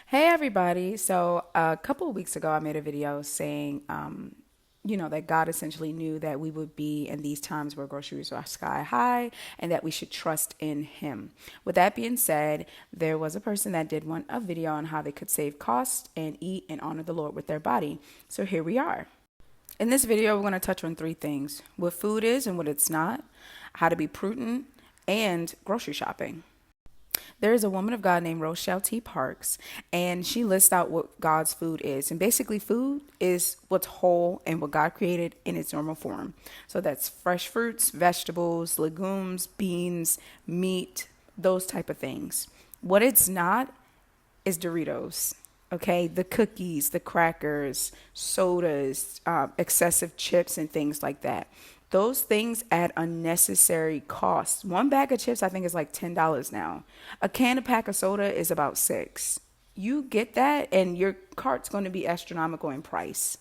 Hey everybody. So a couple of weeks ago, I made a video saying, that God essentially knew that we would be in these times where groceries are sky high and that we should trust in Him. With that being said, there was a person that did want a video on how they could save costs and eat and honor the Lord with their body. So here we are. In this video, we're going to touch on three things: what food is and what it's not, how to be prudent, and grocery shopping. There is a woman of God named Rochelle T. Parks, and she lists out what God's food is. And basically, food is what's whole and what God created in its normal form. So that's fresh fruits, vegetables, legumes, beans, meat, those type of things. What it's not is Doritos. Okay, the cookies, the crackers, sodas, excessive chips, and things like that. Those things add unnecessary costs. One bag of chips, I think, is like $10 now. A can of pack of soda is about $6. You get that, and your cart's going to be astronomical in price.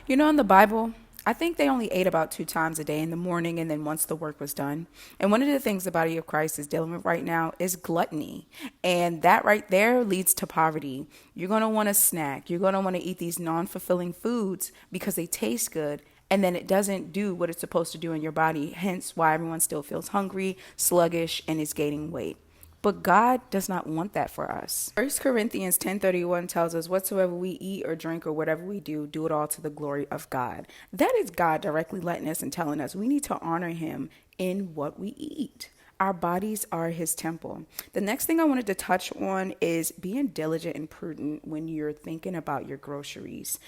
In the Bible, I think they only ate about 2 times a day, in the morning and then once the work was done. And one of the things the body of Christ is dealing with right now is gluttony. And that right there leads to poverty. You're going to want to snack. You're going to want to eat these non-fulfilling foods because they taste good. And then it doesn't do what it's supposed to do in your body. Hence why everyone still feels hungry, sluggish, and is gaining weight. But God does not want that for us. 1 Corinthians 10:31 tells us, whatsoever we eat or drink or whatever we do, do it all to the glory of God. That is God directly letting us and telling us we need to honor Him in what we eat. Our bodies are His temple. The next thing I wanted to touch on is being diligent and prudent when you're thinking about your groceries.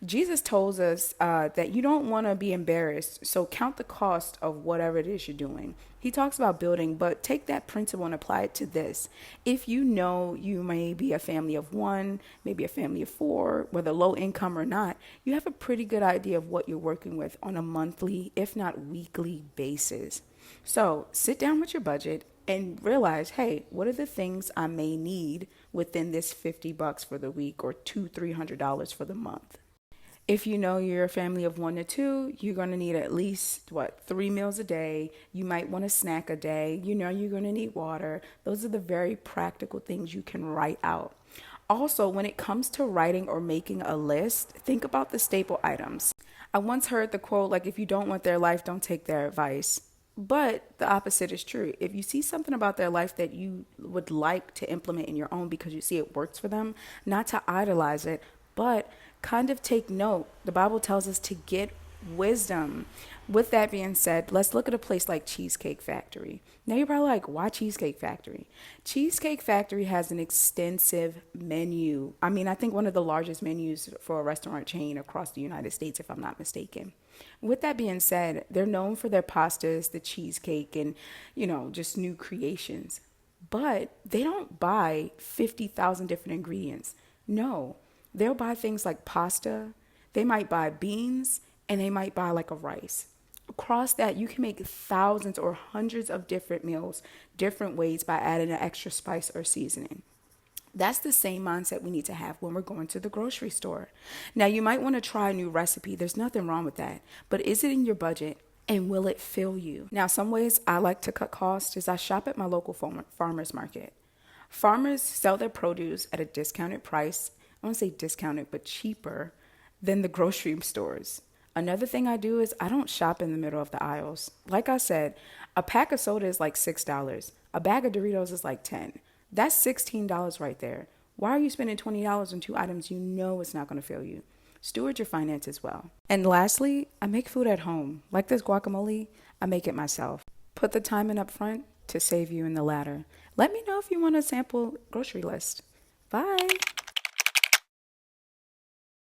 Jesus tells us that you don't want to be embarrassed, so count the cost of whatever it is you're doing. He talks about building, but take that principle and apply it to this. If you know you may be a family of one, maybe a family of four, whether low income or not, you have a pretty good idea of what you're working with on a monthly, if not weekly basis. So sit down with your budget and realize, hey, what are the things I may need within this $50 for the week or $300 for the month? If you know you're a family of 1 to 2, you're going to need at least 3 meals a day. You might want a snack a day. You're going to need water. Those are the very practical things you can write out. Also, when it comes to writing or making a list, think about the staple items. I once heard the quote, like, if you don't want their life, don't take their advice. But the opposite is true. If you see something about their life that you would like to implement in your own because you see it works for them, not to idolize it, but kind of take note. The Bible tells us to get wisdom. With that being said, let's look at a place like Cheesecake Factory. Now you're probably like, why Cheesecake Factory? Cheesecake Factory has an extensive menu. I think one of the largest menus for a restaurant chain across the United States, if I'm not mistaken. With that being said, they're known for their pastas, the cheesecake, and, just new creations. But they don't buy 50,000 different ingredients. No, they'll buy things like pasta, they might buy beans, and they might buy like a rice. Across that, you can make thousands or hundreds of different meals, different ways by adding an extra spice or seasoning. That's the same mindset we need to have when we're going to the grocery store. Now, you might want to try a new recipe. There's nothing wrong with that. But is it in your budget? And will it fill you? Now, some ways I like to cut costs is I shop at my local farmer's market. Farmers sell their produce at a discounted price. I won't say discounted, but cheaper than the grocery stores. Another thing I do is I don't shop in the middle of the aisles. Like I said, a pack of soda is like $6. A bag of Doritos is like $10. That's $16 right there. Why are you spending $20 on 2 items you know it's not going to fill you? Steward your finances well. And lastly, I make food at home. Like this guacamole, I make it myself. Put the time in up front to save you in the latter. Let me know if you want a sample grocery list. Bye.